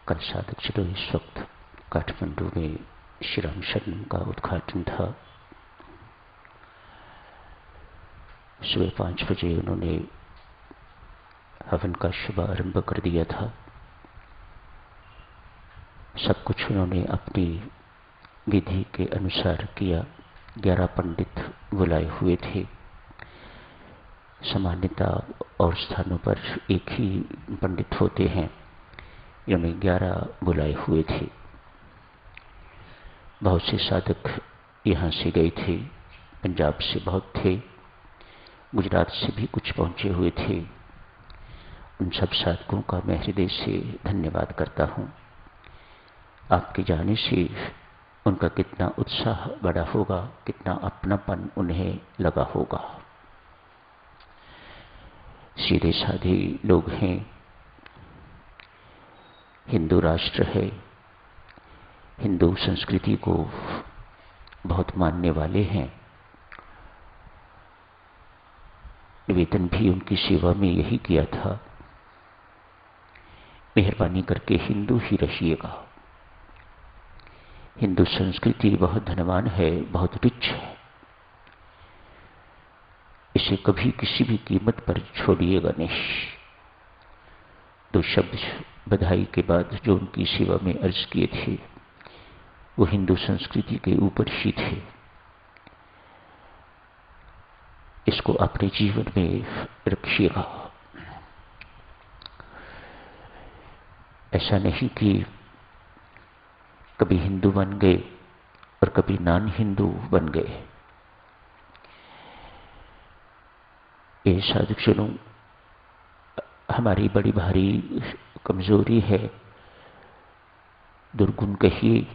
कल साधक चलो इस वक्त काठमांडू में श्री राम शरणम का उद्घाटन था। सुबह 5 बजे उन्होंने हवन का शुभारंभ कर दिया था। सब कुछ उन्होंने अपनी विधि के अनुसार किया। 11 पंडित बुलाए हुए थे। सामान्यतः और स्थानों पर एक ही पंडित होते हैं, इन्होंने 11 बुलाए हुए थे। बहुत से साधक यहाँ से गए थे, पंजाब से बहुत थे, गुजरात से भी कुछ पहुंचे हुए थे। उन सब साधकों का मैं हृदय से धन्यवाद करता हूँ। आपके जाने से उनका कितना उत्साह बढ़ा होगा, कितना अपनापन उन्हें लगा होगा। सीधे साधे लोग हैं, हिंदू राष्ट्र है, हिंदू संस्कृति को बहुत मानने वाले हैं। निवेदन भी उनकी सेवा में यही किया था, मेहरबानी करके हिंदू ही रहिएगा। हिंदू संस्कृति बहुत धनवान है, बहुत रिच है। इसे कभी किसी भी कीमत पर छोड़िएगा नहीं। 2 शब्द बधाई के बाद जो उनकी सेवा में अर्ज किए थे वो हिंदू संस्कृति के ऊपर ही थे। इसको अपने जीवन में रखिएगा। ऐसा नहीं कि कभी हिंदू बन गए और कभी नॉन हिंदू बन गए। ये साधुजनों हमारी बड़ी भारी कमजोरी है, दुर्गुण कहिए।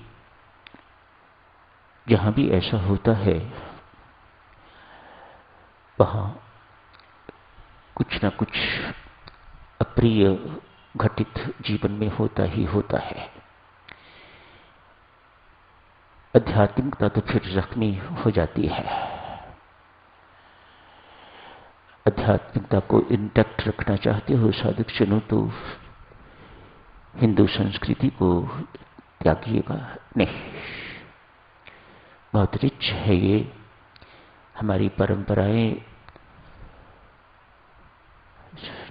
जहां भी ऐसा होता है वहां कुछ न कुछ अप्रिय घटित जीवन में होता ही होता है। आध्यात्मिकता तो फिर जख्मी हो जाती है। आध्यात्मिकता को इंटैक्ट रखना चाहते हो साधक जनों तो हिंदू संस्कृति को त्यागिएगा नहीं। बहुत रिच है ये। हमारी परंपराएं,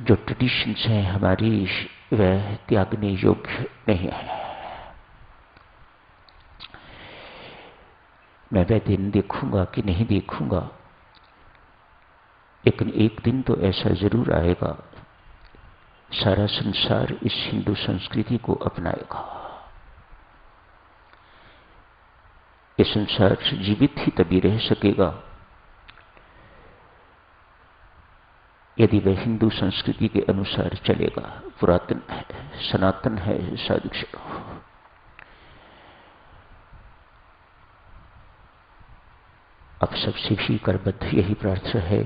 जो ट्रेडिशंस हैं हमारी, वह त्यागने योग्य नहीं है। मैं वह दिन देखूंगा कि नहीं देखूंगा, लेकिन एक दिन तो ऐसा जरूर आएगा, सारा संसार इस हिंदू संस्कृति को अपनाएगा। ये संसार जीवित ही तभी रह सकेगा यदि वह हिंदू संस्कृति के अनुसार चलेगा। पुरातन है, सनातन है साधु। अब सबसे भी करबद्ध यही प्रार्थना है,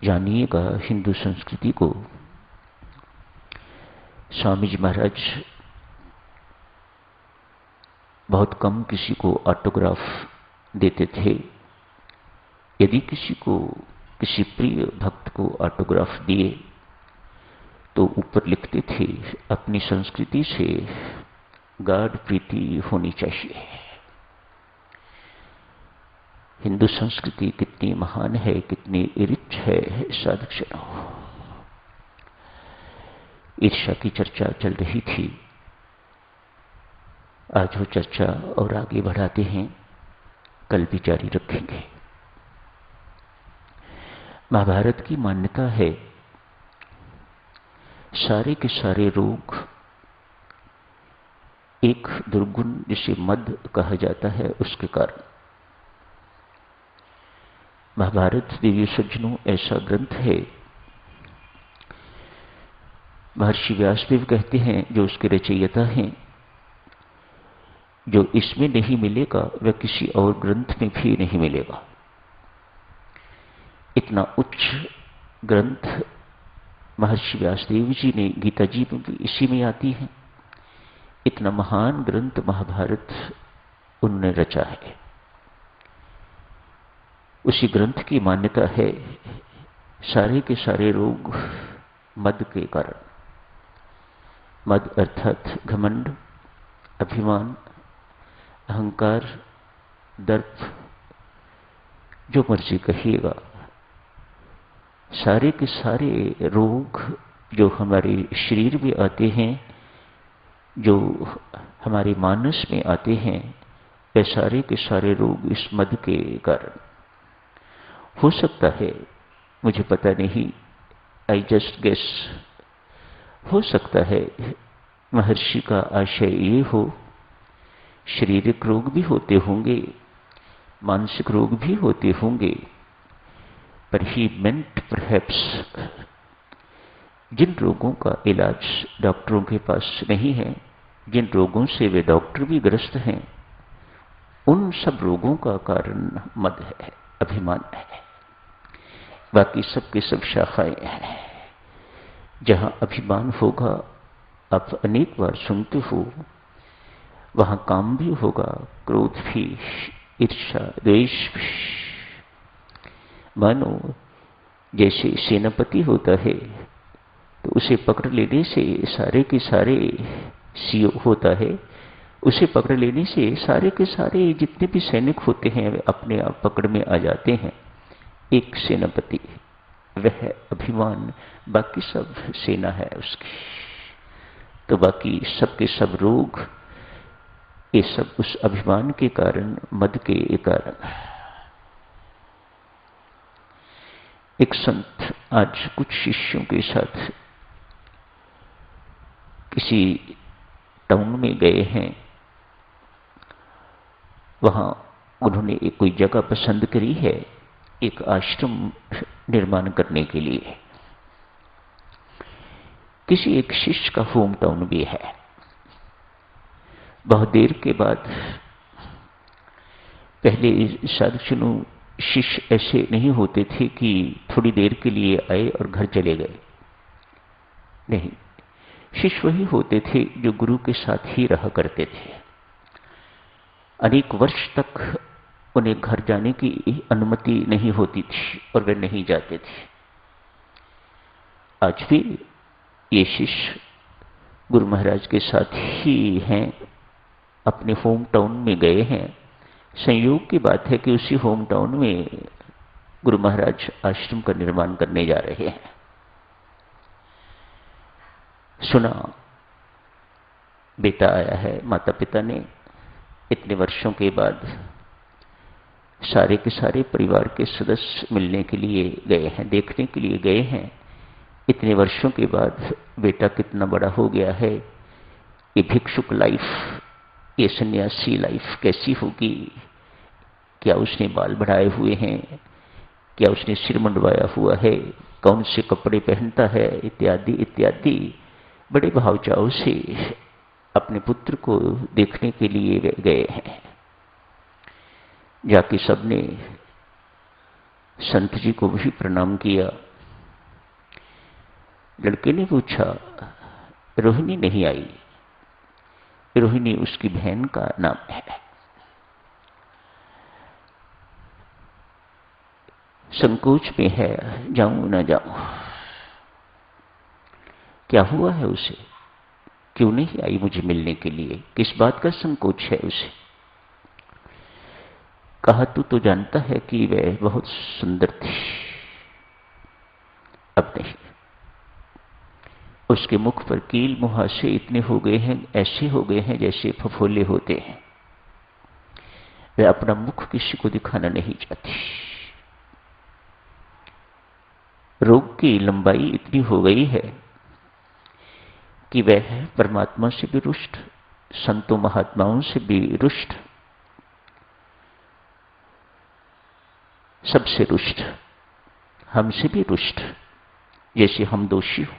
जानिएगा हिंदू संस्कृति को। स्वामी जी महाराज बहुत कम किसी को ऑटोग्राफ देते थे। यदि किसी को, किसी प्रिय भक्त को ऑटोग्राफ दिए तो ऊपर लिखते थे, अपनी संस्कृति से गाढ़ प्रीति होनी चाहिए। हिंदू संस्कृति कितनी महान है, कितनी रिच है साधुजनों। ईर्ष्या की चर्चा चल रही थी। आज वो चर्चा और आगे बढ़ाते हैं, कल भी जारी रखेंगे। महाभारत की मान्यता है, सारे के सारे रोग एक दुर्गुण जिसे मद कहा जाता है उसके कारण। महाभारत देवी सज्जनों ऐसा ग्रंथ है, महर्षि व्यासदेव कहते हैं जो उसके रचयिता हैं, जो इसमें नहीं मिलेगा वह किसी और ग्रंथ में भी नहीं मिलेगा। इतना उच्च ग्रंथ महर्षि व्यासदेव जी ने, गीता जी में भी इसी में आती है। इतना महान ग्रंथ महाभारत उन्होंने रचा है। उसी ग्रंथ की मान्यता है, सारे के सारे रोग मद के कारण। मद अर्थात घमंड, अभिमान, अहंकार, दर्प, जो मर्जी कहिएगा, सारे के सारे रोग जो हमारे शरीर में आते हैं, जो हमारे मानस में आते हैं, वे सारे के सारे रोग इस मद के कारण। हो सकता है, मुझे पता नहीं, आई जस्ट गेस, हो सकता है महर्षि का आशय ये हो, शारीरिक रोग भी होते होंगे, मानसिक रोग भी होते होंगे, पर ही मेंट परहैप्स जिन रोगों का इलाज डॉक्टरों के पास नहीं है, जिन रोगों से वे डॉक्टर भी ग्रस्त हैं, उन सब रोगों का कारण मद है, अभिमान है। बाकी सबके सब शाखाएं हैं। जहां अभिमान होगा, आप अनेक बार सुनते हो, वहां काम भी होगा, क्रोध भी, ईर्ष्या, द्वेष भी। मानो जैसे सेनापति होता है तो उसे पकड़ लेने से सारे के सारे सीओ होता है, उसे पकड़ लेने से सारे के सारे जितने भी सैनिक होते हैं वे अपने आप पकड़ में आ जाते हैं। एक सेनापति, वह अभिमान, बाकी सब सेना है उसकी। तो बाकी सबके सब रोग, ये सब उस अभिमान के कारण, मद के कारण। एक संत आज कुछ शिष्यों के साथ किसी टाउन में गए हैं। वहां उन्होंने एक कोई जगह पसंद करी है एक आश्रम निर्माण करने के लिए। किसी एक शिष्य का होम टाउन भी है। बहुत देर के बाद, पहले साधु शिष्य ऐसे नहीं होते थे कि थोड़ी देर के लिए आए और घर चले गए। नहीं, शिष्य वही होते थे जो गुरु के साथ ही रहा करते थे। अनेक वर्ष तक उन्हें घर जाने की अनुमति नहीं होती थी और वे नहीं जाते थे। आज भी ये शिष्य गुरु महाराज के साथ ही हैं, अपने होम टाउन में गए हैं। संयोग की बात है कि उसी होम टाउन में गुरु महाराज आश्रम का निर्माण करने जा रहे हैं। सुना बेटा आया है, माता पिता ने इतने वर्षों के बाद सारे के सारे परिवार के सदस्य मिलने के लिए गए हैं, देखने के लिए गए हैं। इतने वर्षों के बाद बेटा कितना बड़ा हो गया है। ये भिक्षुक लाइफ, ये सन्यासी लाइफ कैसी होगी? क्या उसने बाल बढ़ाए हुए हैं? क्या उसने सिर मंडवाया हुआ है? कौन से कपड़े पहनता है? इत्यादि इत्यादि। बड़े भाव चाव से अपने पुत्र को देखने के लिए गए हैं। जाके सबने संत जी को भी प्रणाम किया। लड़के ने पूछा, रोहिणी नहीं आई? रोहिणी उसकी बहन का नाम है। संकोच में है, जाऊं ना जाऊं। क्या हुआ है उसे? क्यों नहीं आई मुझे मिलने के लिए? किस बात का संकोच है उसे? कहा, तू तो जानता है कि वह बहुत सुंदर थी। अब नहीं। उसके मुख पर कील मुहासे इतने हो गए हैं, ऐसे हो गए हैं जैसे फफोले होते हैं। वह अपना मुख किसी को दिखाना नहीं चाहती। रोग की लंबाई इतनी हो गई है कि वह परमात्मा से भी रुष्ट, संतों महात्माओं से भी रुष्ट, सबसे रुष्ट, हमसे भी रुष्ट, जैसे हम दोषी हो।